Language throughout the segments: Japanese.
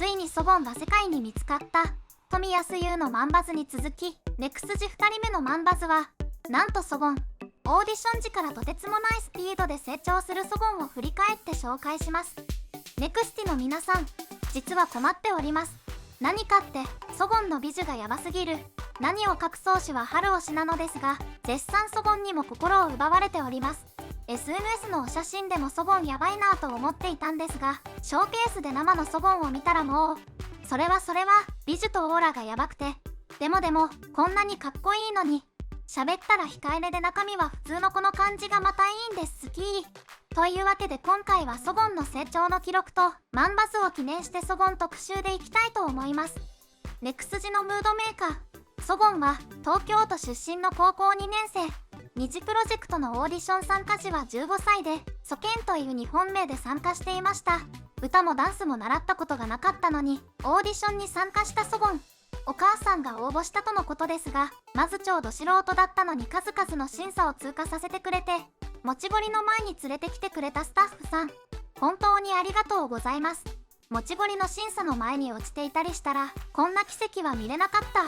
ついにソゴンが世界に見つかった。富安優のマンバズに続き、ネクスジ2人目のマンバズは、なんとソゴン。オーディション時からとてつもないスピードで成長するソゴンを振り返って紹介します。ネクスティの皆さん、実は困っております。何かって、ソゴンの美女がヤバすぎる。何を隠そうしは春推しなのですが、絶賛ソゴンにも心を奪われております。SNS のお写真でもソゴンやばいなと思っていたんですが、ショーケースで生のソゴンを見たらもう、それは美女とオーラがやばくて、でもこんなにかっこいいのに、喋ったら控えめで中身は普通のこの感じがまたいいんです。好きというわけで今回はソゴンの成長の記録とマンバズを記念してソゴン特集でいきたいと思います。ネクスジのムードメーカー、ソゴンは東京都出身の高校2年生。二次プロジェクトのオーディション参加時は15歳で、ソケンという日本名で参加していました。歌もダンスも習ったことがなかったのに、オーディションに参加したソゴン。お母さんが応募したとのことですが、まず超ど素人だったのに数々の審査を通過させてくれて、もちぼりの前に連れてきてくれたスタッフさん、本当にありがとうございます。もちぼりの審査の前に落ちていたりしたら、こんな奇跡は見れなかった。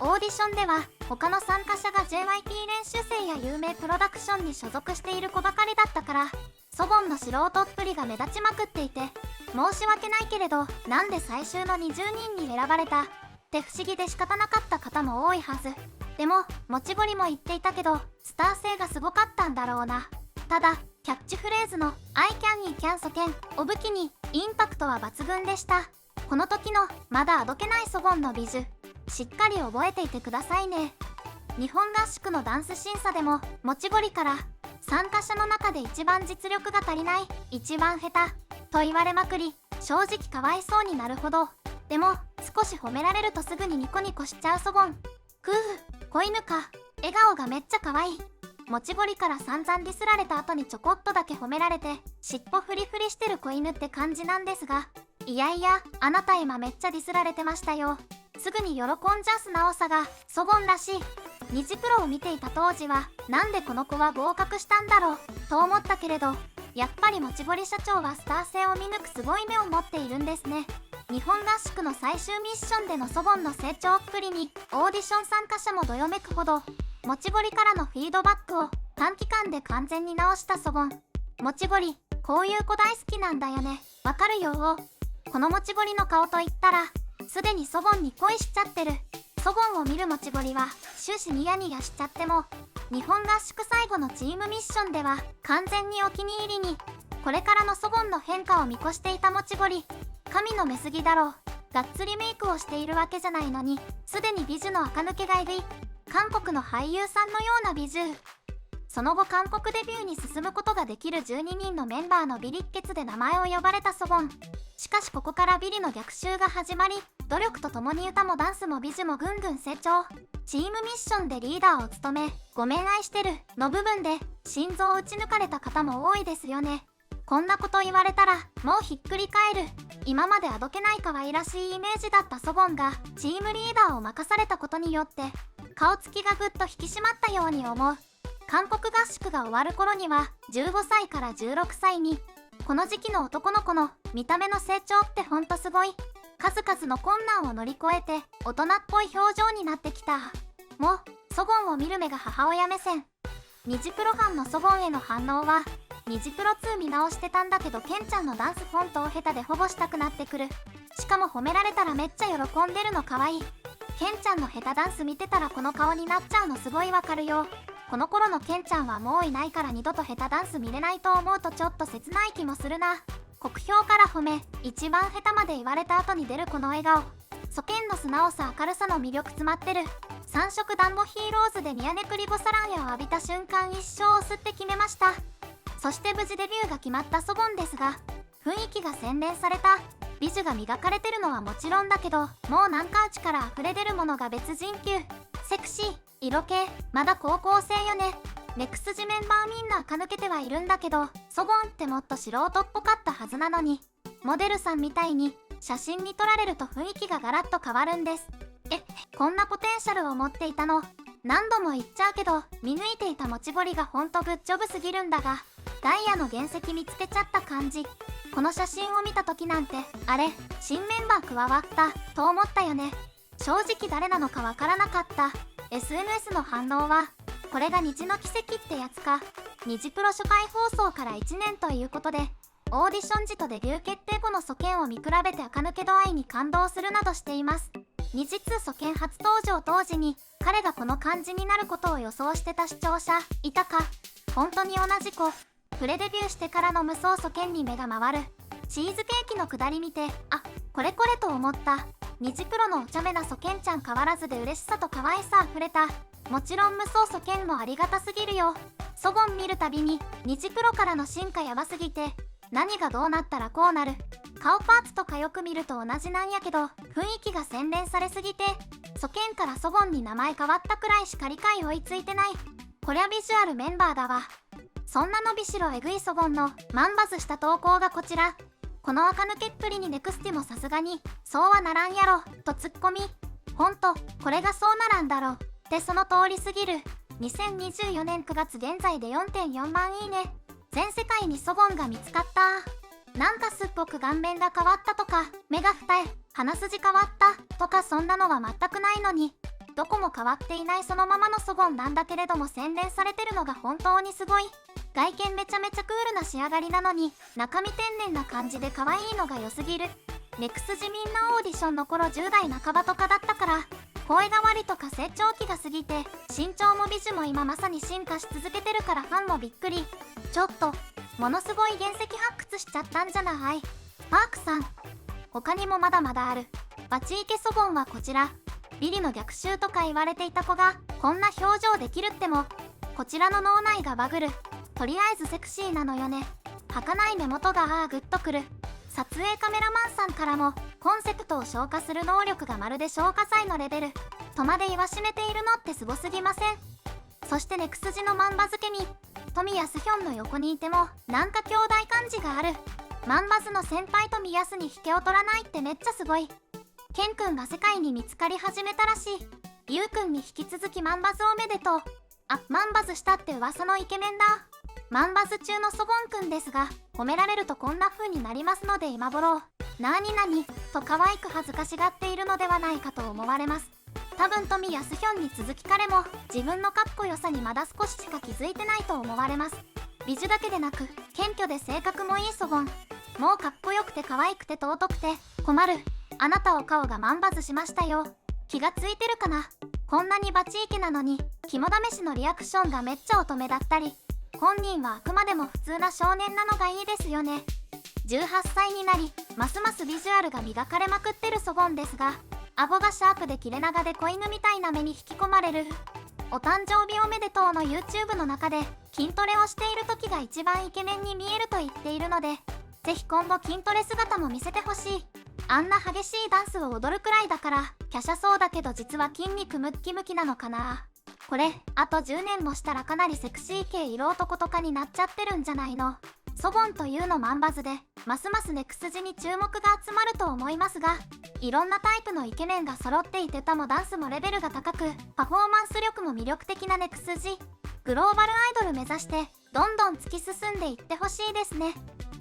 オーディションでは他の参加者が JYP 練習生や有名プロダクションに所属している子ばかりだったから、ソゴンの素人っぷりが目立ちまくっていて、申し訳ないけれど、なんで最終の20人に選ばれたって不思議で仕方なかった方も多いはず。でももちぼりも言っていたけど、スター性がすごかったんだろうな。ただキャッチフレーズの I can you can ソケンを武器にインパクトは抜群でした。この時のまだあどけないソゴンの美女、しっかり覚えていてくださいね。日本合宿のダンス審査でももちぼりから参加者の中で一番実力が足りない、一番下手と言われまくり、正直かわいそうになるほど。でも少し褒められるとすぐにニコニコしちゃうソゴン。くぅ、子犬か。笑顔がめっちゃ可愛い。もちぼりから散々ディスられた後にちょこっとだけ褒められて、尻尾フリフリしてる子犬って感じなんですが、いやいや、あなた今めっちゃディスられてましたよ。すぐに喜んじゃ素直さがソゴンらしい。二次プロを見ていた当時は、なんでこの子は合格したんだろうと思ったけれど、やっぱりもちぼり社長はスター性を見抜くすごい目を持っているんですね。日本合宿の最終ミッションでのソゴンの成長っぷりにオーディション参加者もどよめくほど、もちぼりからのフィードバックを短期間で完全に直したソゴン。もちぼり、こういう子大好きなんだよね。わかるよ。このもちぼりの顔といったら、すでにソゴンに恋しちゃってる。ソゴンを見るもちぼりは終始ニヤニヤしちゃっても、日本合宿最後のチームミッションでは完全にお気に入りに。これからのソゴンの変化を見越していたもちぼり、神の目すぎだろう。がっつりメイクをしているわけじゃないのに、すでに美女の垢抜けがいる。韓国の俳優さんのような美女。その後韓国デビューに進むことができる12人のメンバーのビリッケツで名前を呼ばれたソゴン。しかしここからビリの逆襲が始まり、努力とともに歌もダンスも美女もぐんぐん成長。チームミッションでリーダーを務め、ごめん愛してるの部分で心臓を打ち抜かれた方も多いですよね。こんなこと言われたらもうひっくり返る。今まであどけない可愛らしいイメージだったソゴンがチームリーダーを任されたことによって顔つきがぐっと引き締まったように思う。韓国合宿が終わる頃には15歳から16歳に。この時期の男の子の見た目の成長ってほんとすごい。数々の困難を乗り越えて大人っぽい表情になってきた。もうソゴンを見る目が母親目線。二次プロファンのソゴンへの反応は、二次プロ2見直してたんだけどケンちゃんのダンスフォントを下手でほぼしたくなってくる。しかも褒められたらめっちゃ喜んでるのかわいい。ケンちゃんの下手ダンス見てたらこの顔になっちゃうのすごいわかるよ。この頃のケンちゃんはもういないから二度と下手ダンス見れないと思うとちょっと切ない気もするな。酷評から褒め、一番下手まで言われた後に出るこの笑顔。ソケンの素直さ明るさの魅力詰まってる。三色暖房ヒーローズでミヤネクリボサランヤを浴びた瞬間一生を吸って決めました。そして無事デビューが決まったソゴンですが、雰囲気が洗練された。美女が磨かれてるのはもちろんだけど、もう南海地から溢れ出るものが別人級。セクシー、色気、まだ高校生よね。ネクスジメンバーみんな垢抜けてはいるんだけど、ソゴンってもっと素人っぽかったはずなのに、モデルさんみたいに写真に撮られると雰囲気がガラッと変わるんです。こんなポテンシャルを持っていたの。何度も言っちゃうけど、見抜いていたもちぼりがほんとグッジョブすぎるんだが、ダイヤの原石見つけちゃった感じ。この写真を見た時なんて、あれ、新メンバー加わったと思ったよね。正直誰なのかわからなかった。 SNS の反応は、これが虹の奇跡ってやつか。虹プロ初回放送から1年ということで、オーディション時とデビュー決定後のソケンを見比べて垢抜け度合いに感動するなどしています。虹2ソケン初登場当時に彼がこの感じになることを予想してた視聴者いたか。本当に同じ子。プレデビューしてからの無双ソケンに目が回る。チーズケーキのくだり見て、あ、これこれと思った。虹プロのお茶目なソケンちゃん変わらずで嬉しさと可愛さあふれた。もちろん無双ソケンもありがたすぎるよ。ソゴン見るたびに虹プロからの進化やばすぎて、何がどうなったらこうなる。顔パーツとかよく見ると同じなんやけど、雰囲気が洗練されすぎて、ソケンからソゴンに名前変わったくらいしか理解追いついてない。こりゃビジュアルメンバーだわ。そんな伸びしろえぐいソゴンのマンバズした投稿がこちら。この垢抜けっぷりにネクスティもさすがに、そうはならんやろ、とツッコミ。ほんと、これがそうならんだろ、ってその通りすぎる。2024年9月現在で 4.4 万いいね。全世界にソゴンが見つかった。なんかすっごく顔面が変わったとか、目が二重、鼻筋変わったとかそんなのは全くないのに、どこも変わっていないそのままのソゴンなんだけれども洗練されてるのが本当にすごい。外見めちゃめちゃクールな仕上がりなのに、中身天然な感じで可愛いのが良すぎる。ネクスジみんなオーディションの頃10代半ばとかだったから、声変わりとか成長期が過ぎて、身長も美女も今まさに進化し続けてるからファンもびっくり。ちょっと、ものすごい原石発掘しちゃったんじゃない？パークさん。他にもまだまだある。バチイケソゴンはこちら。ビリの逆襲とか言われていた子が、こんな表情できるっても、こちらの脳内がバグる。とりあえずセクシーなのよね。儚い目元がグッとくる。撮影カメラマンさんからも、コンセプトを消化する能力がまるで消化祭のレベルとまで言わしめているのってすごすぎません？そしてネクスジのマンバズケミ、富安ヒョンの横にいてもなんか兄弟感じがある。マンバズの先輩富安に引けを取らないってめっちゃすごい。ケンくんが世界に見つかり始めたらしい。ユウくんに引き続きマンバズおめでとう。あ、マンバズしたって噂のイケメンだ。マンバズ中のソゴンくんですが、褒められるとこんな風になりますので今頃、なになにと可愛く恥ずかしがっているのではないかと思われます。多分富安ヒョンに続き彼も自分のかっこよさにまだ少ししか気づいてないと思われます。美女だけでなく謙虚で性格もいいソゴン。もうかっこよくて可愛くて尊くて困る。あなたお顔がマンバズしましたよ。気がついてるかな？こんなにバチイケなのに肝試しのリアクションがめっちゃ乙女だったり、本人はあくまでも普通な少年なのがいいですよね。18歳になりますますビジュアルが磨かれまくってるソゴンですが、顎がシャープで切れ長で子犬みたいな目に引き込まれる。お誕生日おめでとうの YouTube の中で筋トレをしている時が一番イケメンに見えると言っているので、ぜひ今後筋トレ姿も見せてほしい。あんな激しいダンスを踊るくらいだから華奢そうだけど実は筋肉ムッキムキなのかな。これあと10年もしたらかなりセクシー系色男とかになっちゃってるんじゃないの。ソゴンというのマンバズでますますネクスジに注目が集まると思いますが、いろんなタイプのイケメンが揃っていて歌もダンスもレベルが高くパフォーマンス力も魅力的なネクスジ。グローバルアイドル目指してどんどん突き進んでいってほしいですね。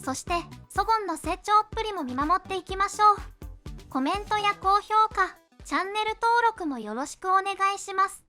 そしてソゴンの成長っぷりも見守っていきましょう。コメントや高評価、チャンネル登録もよろしくお願いします。